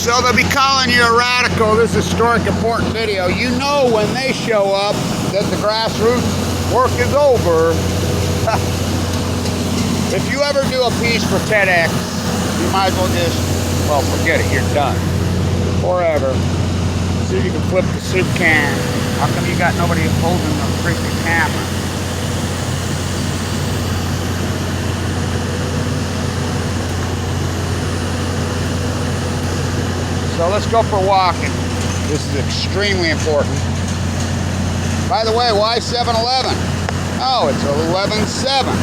So they'll be calling you a radical. This is historic important video. You know when they show up that the grassroots work is over. If you ever do a piece for TEDx, you might as well just, well, forget it, you're done. Forever. See if you can flip the soup can. How come you got nobody holding the freaking camera? So let's go for walking. This is extremely important. By the way, why 7-Eleven? Oh, it's 11/7.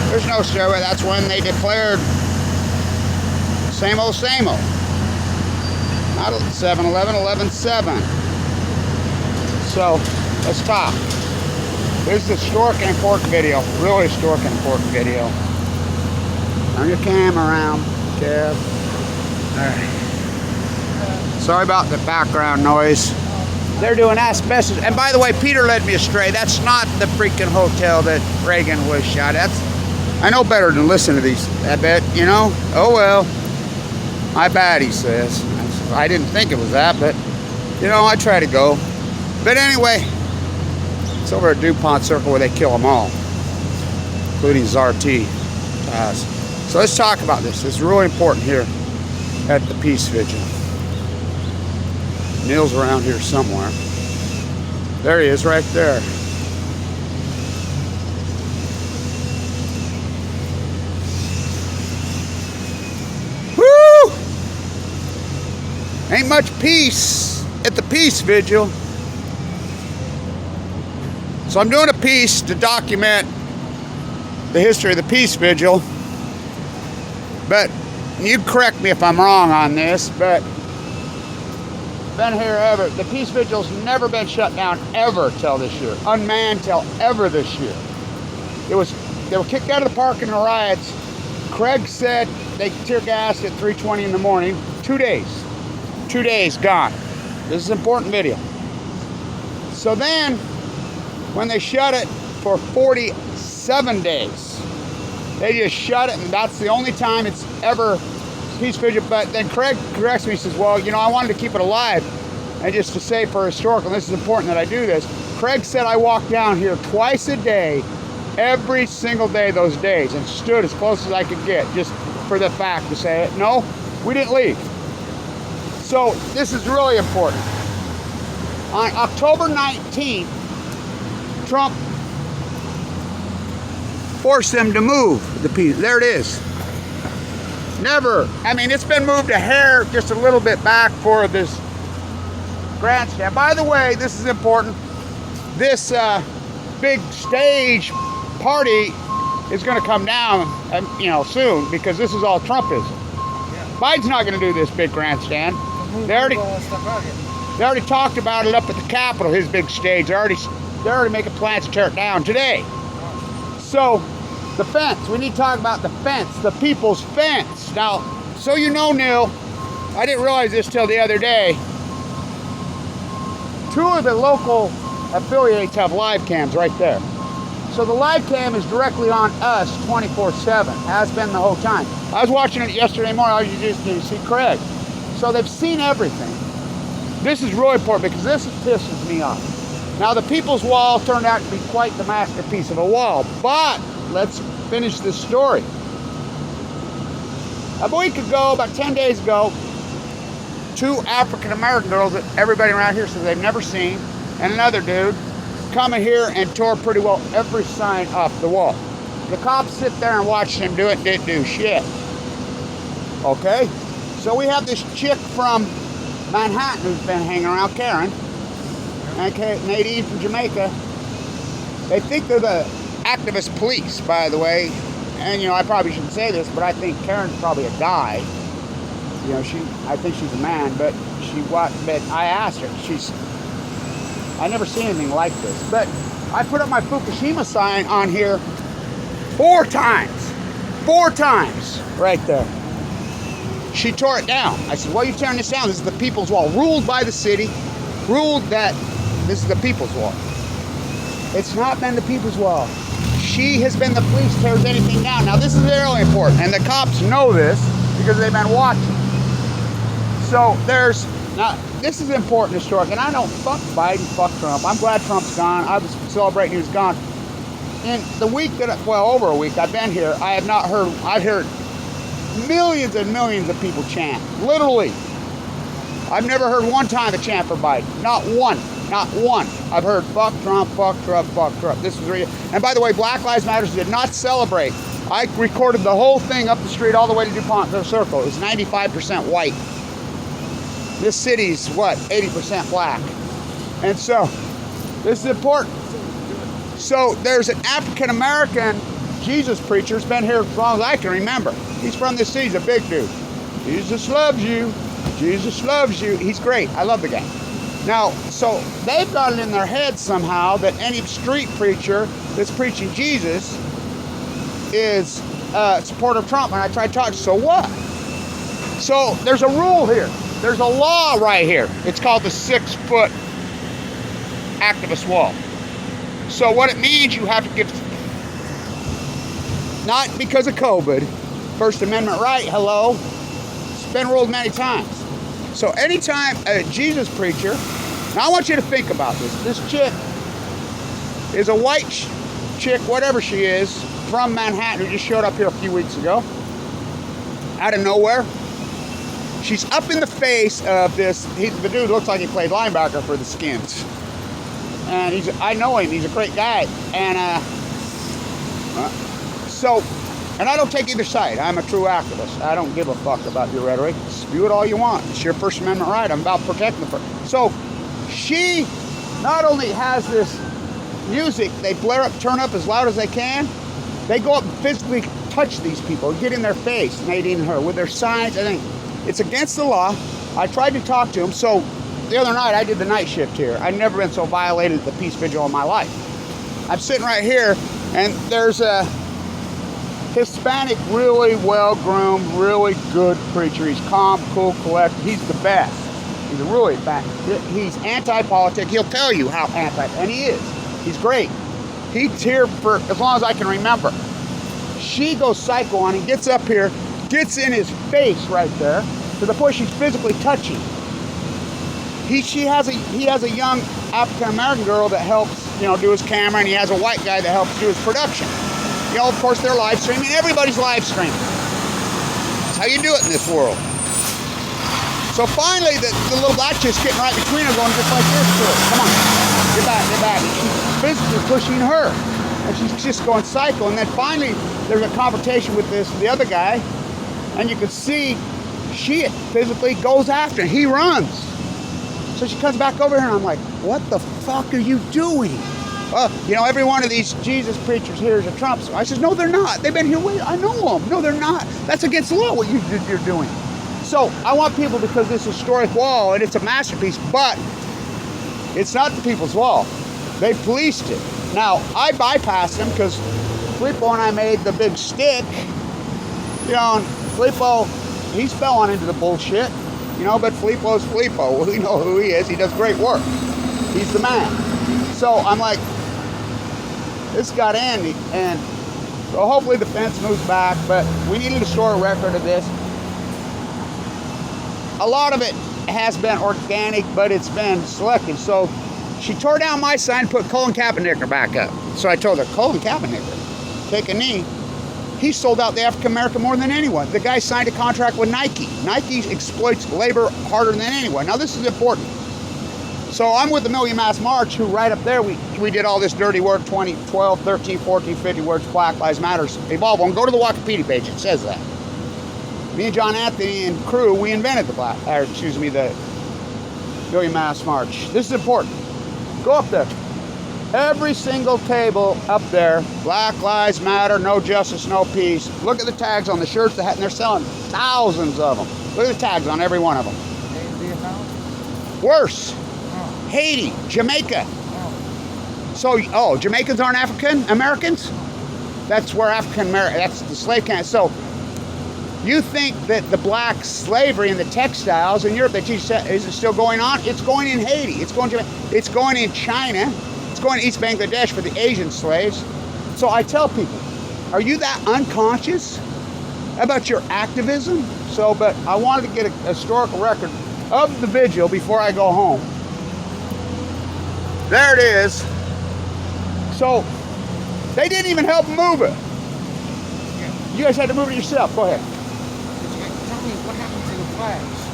There's no survey. That's when they declared same old, same old. Not 7-Eleven, 11/7. So let's talk. This is a historic and important video. Really historic and important video. Turn your camera around, Kev. All right. Sorry about the background noise. They're doing asbestos. And by the way, Peter led me astray. That's not the freaking hotel that Reagan was shot at. I know better than listen to these, I bet, you know? Oh well. My bad, he says. I didn't think it was that, but, you know, I try to go. But anyway, it's over at DuPont Circle where they kill them all, including Zarty. So let's talk about this. It's really important here at the Peace Vigil. Neil's around here somewhere. There he is, right there. Woo! Ain't much peace at the Peace Vigil. So I'm doing a piece to document the history of the Peace Vigil. But you correct me if I'm wrong on this, but been here ever. The Peace Vigil's never been shut down ever till this year. Unmanned till ever this year. They were kicked out of the park in the riots. Craig said they tear gassed at 3:20 in the morning. 2 days. 2 days gone. This is an important video. So then, when they shut it for 47 days, they just shut it, and that's the only time it's ever Peace Vigil. But then Craig corrects me, he says, well, you know, I wanted to keep it alive. And just to say for historical, and this is important that I do this, Craig said I walked down here twice a day, every single day those days, and stood as close as I could get, just for the fact to say it. No, we didn't leave. So this is really important. On October 19th, Trump forced them to move the Peace. There it is. Never. I mean, it's been moved a hair, just a little bit back for this grandstand. By the way, this is important. This big stage party is going to come down, you know, soon, because this is all Trumpism. Yeah. Biden's not going to do this big grandstand. They already talked about it up at the Capitol, his big stage. They're already making plans to tear it down today. So, the fence. We need to talk about the fence, the people's fence. Now, so you know, Neil, I didn't realize this till the other day. 2 of the local affiliates have live cams right there. So the live cam is directly on us 24/7, has been the whole time. I was watching it yesterday morning. I was just to see Craig. So they've seen everything. This is really important because this pisses me off. Now, the People's Wall turned out to be quite the masterpiece of a wall, but let's finish this story. A week ago, about 10 days ago, 2 African-American girls that everybody around here says they've never seen, and another dude, come in here and tore pretty well every sign off the wall. The cops sit there and watch them do it, didn't do shit. Okay? So we have this chick from Manhattan who's been hanging around, Karen, and Nadine from Jamaica. They think they're the activist police, by the way. And, you know, I probably shouldn't say this, but I think Karen's probably a guy. You know, I think she's a man, but I asked her, I never seen anything like this. But I put up my Fukushima sign on here 4 times. 4 times, right there. She tore it down. I said, why are you tearing this down? This is the People's Wall, ruled by the city, ruled that this is the People's Wall. It's not been the People's Wall. She has been the police tears anything down. Now, this is really important, and the cops know this because they've been watching. So there's, now this is important historic, and I don't fuck Biden, fuck Trump. I'm glad Trump's gone. I was celebrating he was gone. In the week that, well, over a week I've been here, I have not heard, I've heard millions and millions of people chant. Literally. I've never heard one time a chant for Biden. Not one. Not one. I've heard fuck Trump, fuck Trump, fuck Trump. This is real. And by the way, Black Lives Matter did not celebrate. I recorded the whole thing up the street all the way to DuPont Circle. It was 95% white. This city's, what, 80% black. And so, this is important. So, there's an African-American Jesus preacher who's been here as long as I can remember. He's from this city. He's a big dude. Jesus loves you. Jesus loves you. He's great. I love the guy. Now, so they've got it in their head somehow that any street preacher that's preaching Jesus is a supporter of Trump. And I tried talking, so what? So there's a rule here. There's a law right here. It's called the 6-foot activist wall. So what it means, you have to give, not because of COVID, First Amendment right, hello, it's been ruled many times. So anytime a Jesus preacher, now I want you to think about this. This chick is a white chick, whatever she is, from Manhattan, who just showed up here a few weeks ago, out of nowhere. She's up in the face of this, the dude looks like he played linebacker for the Skins. And I know him, he's a great guy. And and I don't take either side. I'm a true activist. I don't give a fuck about your rhetoric. Spew it all you want. It's your First Amendment right. I'm about protecting the first. So she not only has this music, they blare up, turn up as loud as they can. They go up and physically touch these people, get in their face, Nadine and her, with their signs. I think it's against the law. I tried to talk to them. So the other night, I did the night shift here. I've never been so violated at the peace vigil in my life. I'm sitting right here, and there's a Hispanic, really well-groomed, really good preacher. He's calm, cool, collected. He's the best. He's a really bad. He's anti-politic. He'll tell you how and he is. He's great. He's here for as long as I can remember. She goes psycho on him, gets up here, gets in his face right there, to the point she's physically touching. He has a young African-American girl that helps, do his camera, and he has a white guy that helps do his production. Of course, they're live streaming. Everybody's live streaming. That's how you do it in this world. So finally, the little black chick's getting right between them, going just like this to her. Come on, get back, get back. And she's physically pushing her, and she's just going psycho. And then finally, there's a confrontation with the other guy, and you can see she physically goes after him. He runs. So she comes back over here, and I'm like, what the fuck are you doing? Every one of these Jesus preachers here is a Trump. So I says, no, they're not. They've been here. I know them. No, they're not. That's against the law, what you're doing. So I want people, because this historic wall, and it's a masterpiece, but it's not the people's wall. They policed it. Now, I bypassed them because Filippo and I made the big stick. And Filippo, he's fell on into the bullshit. But Filippo's Filippo. We know who he is. He does great work. He's the man. So I'm like, this got Andy, and so hopefully the fence moves back, but we needed to store a record of this. A lot of it has been organic, but it's been selective. So she tore down my sign, put Colin Kaepernick back up. So I told her, Colin Kaepernick, take a knee. He sold out the African American more than anyone. The guy signed a contract with Nike. Nike exploits labor harder than anyone. Now this is important. So I'm with the Million Mass March, who right up there, we did all this dirty work, 20, 12, 13, 14, 50 words, Black Lives Matter, evolve. Go to the Wikipedia page, it says that. Me and John Anthony and crew, we invented the Million Mass March. This is important. Go up there. Every single table up there, Black Lives Matter, no justice, no peace. Look at the tags on the shirts, and they're selling thousands of them. Look at the tags on every one of them. Worse. Haiti, Jamaica. So, Jamaicans aren't African Americans? That's where that's the slave camp. So, you think that the black slavery and the textiles in Europe that you said, is it still going on? It's going in Haiti. It's going in China. It's going to East Bangladesh for the Asian slaves. So I tell people, are you that unconscious about your activism? So, but I wanted to get a historical record of the vigil before I go home. There it is. So, they didn't even help move it. You guys had to move it yourself. Go ahead. Tell me what happened to the flags.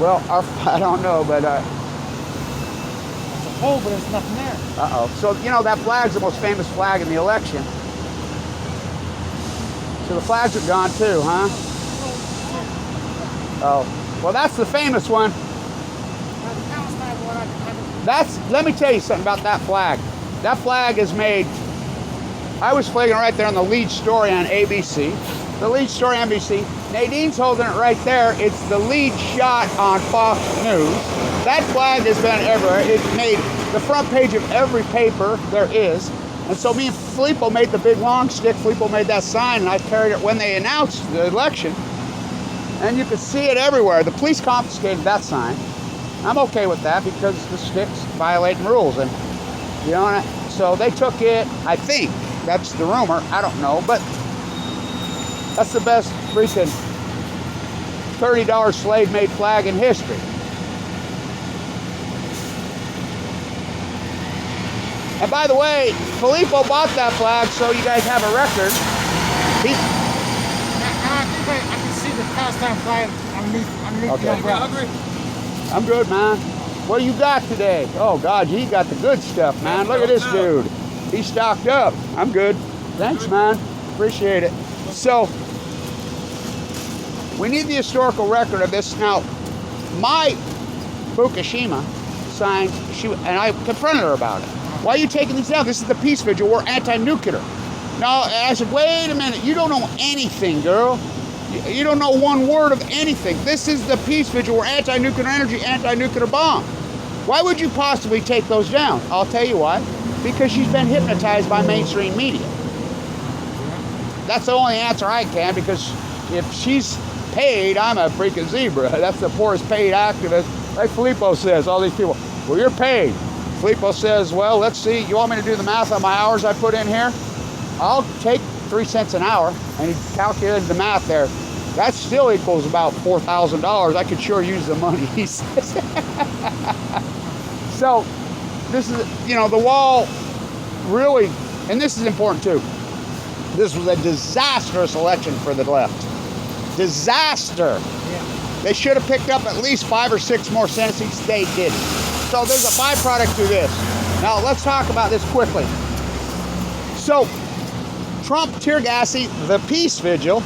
Well, I don't know, but There's a hole, but there's nothing there. uh-oh. So, you know, that flag's the most famous flag in the election. So the flags are gone too, huh? Oh, well, that's the famous one. Let me tell you something about that flag. That flag is made, I was flagging right there on the lead story on ABC. The lead story on NBC. Nadine's holding it right there. It's the lead shot on Fox News. That flag has been everywhere. It's made the front page of every paper there is. And so me and Filippo made the big long stick. Filippo made that sign, and I carried it when they announced the election. And you could see it everywhere. The police confiscated that sign. I'm okay with that because the stick's violating rules. And, you know, so they took it, I think. That's the rumor. I don't know. But that's the best freaking $30 slave-made flag in history. And by the way, Filippo bought that flag, so you guys have a record. I can see the pastime flag underneath Okay. the umbrella. I'm good, man. What do you got today? Oh, God, he got the good stuff, man. Look at this dude. He's stocked up. I'm good. Thanks, man. Appreciate it. So, we need the historical record of this. Now, my Fukushima signs, and I confronted her about it. Why are you taking these down? This is the peace vigil. We're anti-nuclear. Now, I said, wait a minute. You don't know anything, girl. You don't know one word of anything. This is the peace vigil. We're anti-nuclear energy, anti-nuclear bomb. Why would you possibly take those down? I'll tell you why. Because she's been hypnotized by mainstream media. That's the only answer I can, because if she's paid, I'm a freaking zebra. That's the poorest paid activist. Like Filippo says, all these people, well, you're paid. Filippo says, well, let's see, you want me to do the math on my hours I put in here? I'll take 3 cents an hour, and he calculated the math there. That still equals about $4,000. I could sure use the money, he says. So, this is, you know, the wall really, and this is important too, this was a disastrous election for the left. Disaster. Yeah. They should have picked up at least 5 or 6 more Senate seats. They didn't. So there's a byproduct to this. Now let's talk about this quickly. So Trump tear gassing the peace vigil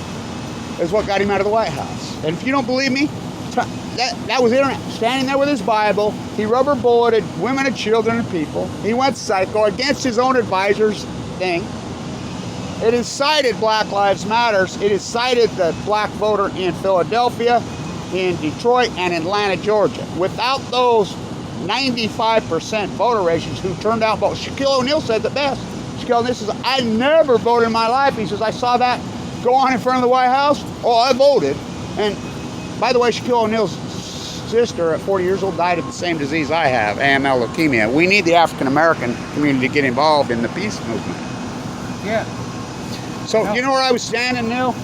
is what got him out of the White House. And if you don't believe me, that was internet. Standing there with his Bible, he rubber bulleted women and children and people. He went psycho against his own advisors thing. It has cited Black Lives Matters. It has cited the black voter in Philadelphia, in Detroit, and Atlanta, Georgia. Without those 95% voter ratios who turned out vote. Shaquille O'Neal said the best. Shaquille O'Neal says, I never voted in my life. He says, I saw that go on in front of the White House. Oh, I voted. And by the way, Shaquille O'Neal's sister at 40 years old died of the same disease I have, AML leukemia. We need the African-American community to get involved in the peace movement. Yeah. So, you know where I was standing, Neil?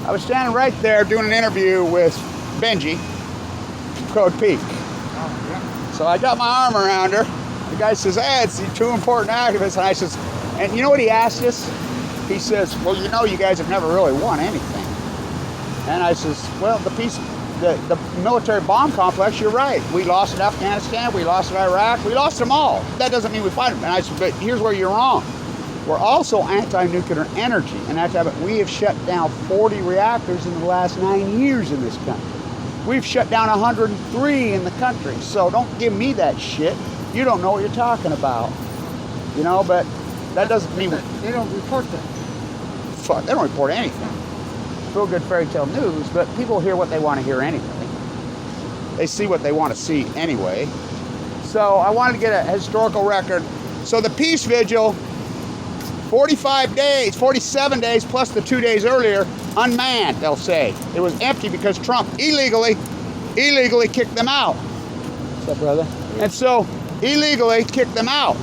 I was standing right there doing an interview with Benji from Code Peak. Oh, yeah. So I got my arm around her. The guy says, hey, it's the 2 important activists. And I says, and you know what he asked us? He says, well, you know, you guys have never really won anything. And I says, well, the military bomb complex, you're right. We lost in Afghanistan, we lost in Iraq, we lost them all. That doesn't mean we fight them. And I said, but here's where you're wrong. We're also anti-nuclear energy, and we have shut down 40 reactors in the last 9 years in this country. We've shut down 103 in the country, so don't give me that shit. You don't know what you're talking about. You know, but that doesn't mean... They don't report that. Fuck, they don't report anything. Feel good fairy tale news, but people hear what they want to hear anyway. They see what they want to see anyway. So I wanted to get a historical record. So the peace vigil... 45 days, 47 days, plus the 2 days earlier, unmanned, they'll say. It was empty because Trump illegally kicked them out. What's up, brother? And so, illegally kicked them out.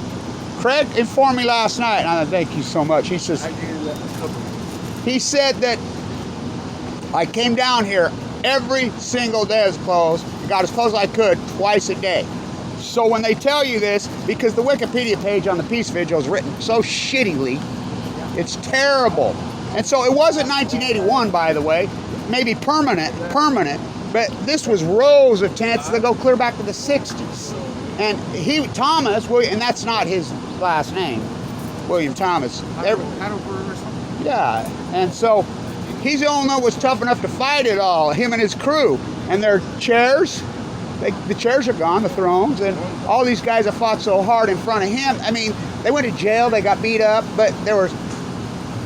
Craig informed me last night, and I thank you so much. He says, he said that I came down here every single day as close. Got as close as I could twice a day. So when they tell you this, because the Wikipedia page on the Peace Vigil is written so shittily, it's terrible. And so it wasn't 1981, by the way, maybe permanent, but this was rows of tents that go clear back to the 60s. And Thomas, and that's not his last name, William Thomas. Yeah, and so he's the only one that was tough enough to fight it all, him and his crew. And their chairs, the chairs are gone, the thrones, and all these guys that fought so hard in front of him. I mean, they went to jail, they got beat up, but there were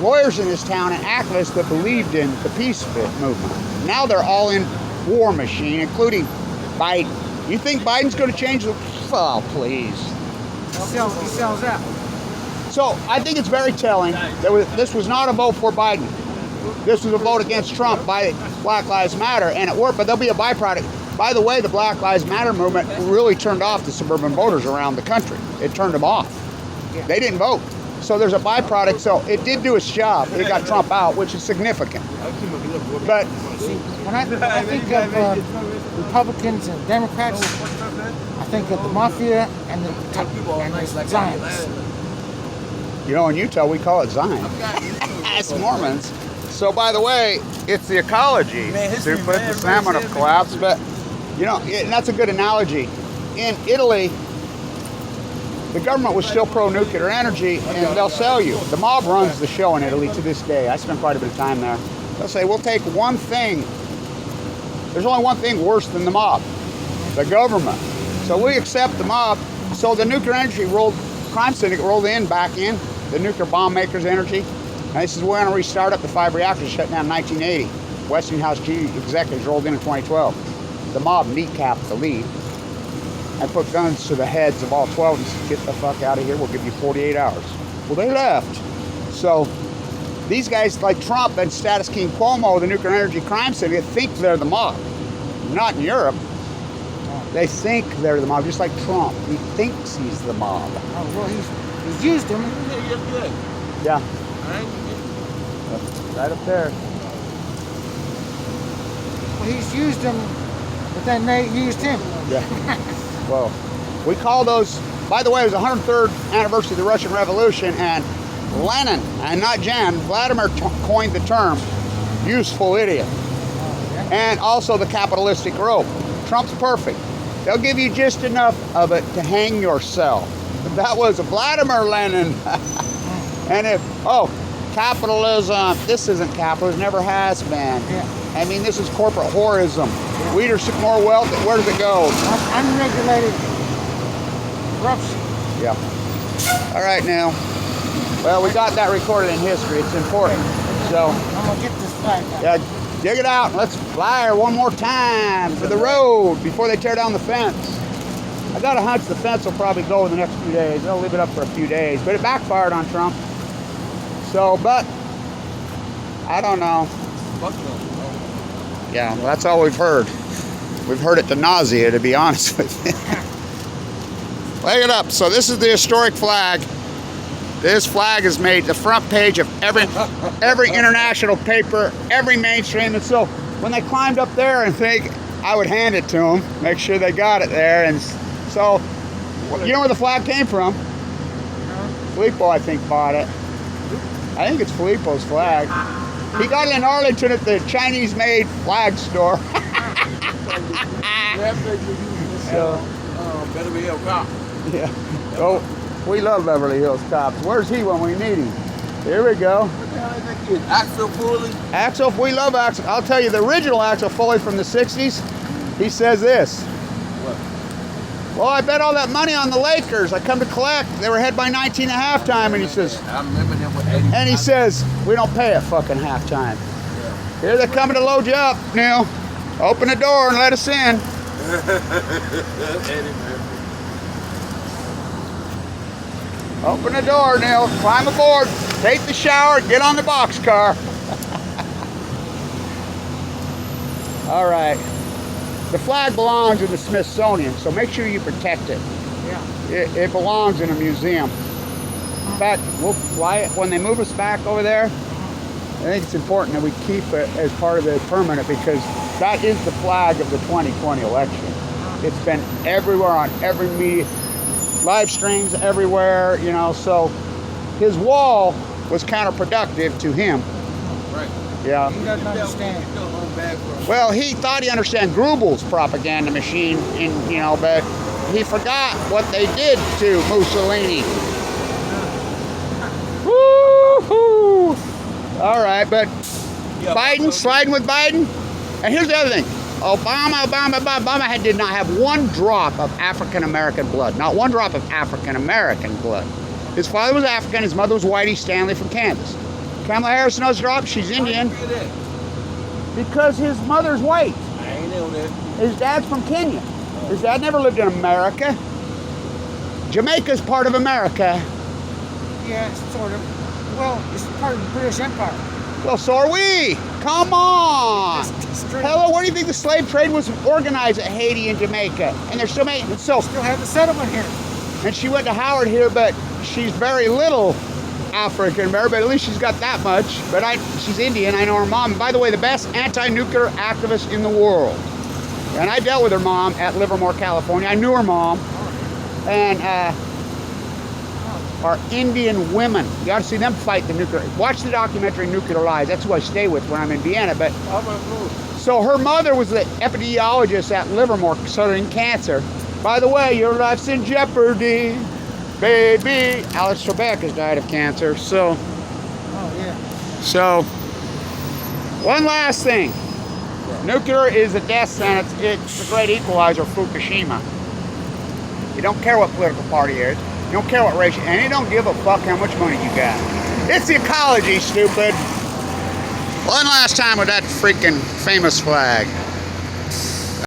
lawyers in this town and activists that believed in the peace movement. Now they're all in war machine, including Biden. You think Biden's going to change the... Oh, please. He sells out. So I think it's very telling that this was not a vote for Biden. This was a vote against Trump by Black Lives Matter, and it worked, but there'll be a byproduct. By the way, the Black Lives Matter movement really turned off the suburban voters around the country. It turned them off. They didn't vote. So there's a byproduct. So it did do its job. It got Trump out, which is significant. But when I think of Republicans and Democrats, I think of the mafia and the Zionists. you know, in Utah we call it Zion. It's Mormons. So by the way, it's the ecology. Stupid. The salmon have collapsed, but you know, and that's a good analogy. In Italy, the government was still pro-nuclear energy, and they'll sell you. The mob runs the show in Italy to this day. I spent quite a bit of time there. They'll say, we'll take one thing. There's only one thing worse than the mob, the government. So we accept the mob. So the nuclear energy crime syndicate rolled back in, the nuclear bomb makers' energy. And this is we're going to restart up the 5 reactors shut down in 1980. Westinghouse G executives rolled in 2012. The mob kneecapped the lead and put guns to the heads of all 12 and said, get the fuck out of here, we'll give you 48 hours. Well, they left. So these guys like Trump and Status King Cuomo, the nuclear energy crime syndicate, think they're the mob. Not in Europe. They think they're the mob, just like Trump. He thinks he's the mob. Oh, well, he's used them. Yeah. Right up there. Well, he's used them, but then they used him. Yeah. Well, we call those, by the way, it was the 103rd anniversary of the Russian Revolution, and Lenin, and not Jan, Vladimir coined the term useful idiot. And also the capitalistic rope. Trump's perfect. They'll give you just enough of it to hang yourself. That was Vladimir Lenin. And capitalism, this isn't capitalism, never has been. Yeah. I mean, this is corporate whorism. Leadership, more wealth, where does it go? Unregulated corruption. Yeah. All right, now. Well, we got that recorded in history. It's important. So, I'm going to get this flag out. yeah, dig it out and let's fly her one more time for the road before they tear down the fence. I got a hunch the fence will probably go in the next few days. They'll leave it up for a few days, but it backfired on Trump. So, but I don't know. Yeah, well, that's all we've heard. We've heard it to nausea, to be honest with you. Lay it up. So this is the historic flag. This flag is made the front page of every international paper, every mainstream. And so when they climbed up there and think I would hand it to them, make sure they got it there. And so, you know where the flag came from? Filippo, I think, bought it. I think it's Filippo's flag. He got it in Arlington at the Chinese-made flag store. So, Beverly Hills Cop. yeah. Oh, we love Beverly Hills Cops. Where's he when we need him? Here we go. Axel Foley. Axel, we love Axel. I'll tell you, the original Axel Foley from the 60s, he says this. What? Well, I bet all that money on the Lakers. I come to collect. They were ahead by 19 at halftime, and he says, I remember them with 80. and he says, we don't pay at fucking halftime. Yeah. Here they're coming to load you up, Neil. Open the door and let us in. Open the door, Neil. Climb aboard. Take the shower. Get on the boxcar. All right. The flag belongs in the Smithsonian, so make sure you protect it. Yeah. It belongs in a museum. In fact, we'll fly it when they move us back over there. think it's important that we keep it as part of the permanent because that is the flag of the 2020 election. It's been everywhere on every media, live streams everywhere, you know, so his wall was counterproductive to him. Right. Yeah. He doesn't understand. Well, he thought he understood Goebbels' propaganda machine, you know, but he forgot what they did to Mussolini. Woo-hoo! All right, but Biden, sliding with Biden. And here's the other thing. Obama did not have one drop of African-American blood. Not one drop of African-American blood. His father was African. His mother was Whitey Stanley from Kansas. Kamala Harris knows drop. She's Indian. Because his mother's white. I ain't know that. His dad's from Kenya. His dad never lived in America. Jamaica's part of America. Yeah, sort of. Well, it's part of the British Empire. Well, so are we. Come on. Straight. Hello, where do you think the slave trade was organized at Haiti and Jamaica? And they're still making so. Still have the settlement here. And she went to Howard here, but she's very little African American, but at least she's got that much. But she's Indian. I know her mom. And by the way, the best anti-nuclear activist in the world. And I dealt with her mom at Livermore, California. I knew her mom. And are Indian women. You ought to see them fight the nuclear. Watch the documentary Nuclear Lies. That's who I stay with when I'm in Vienna. But so her mother was the epidemiologist at Livermore studying cancer. By the way, your life's in jeopardy, baby. Alex Trebek has died of cancer. So, Oh, yeah. so one last thing. Nuclear is a death sentence. It's the great equalizer, Fukushima. You don't care what political party it is. You don't care what race, and you don't give a fuck how much money you got. It's the ecology, stupid. One last time with that freaking famous flag.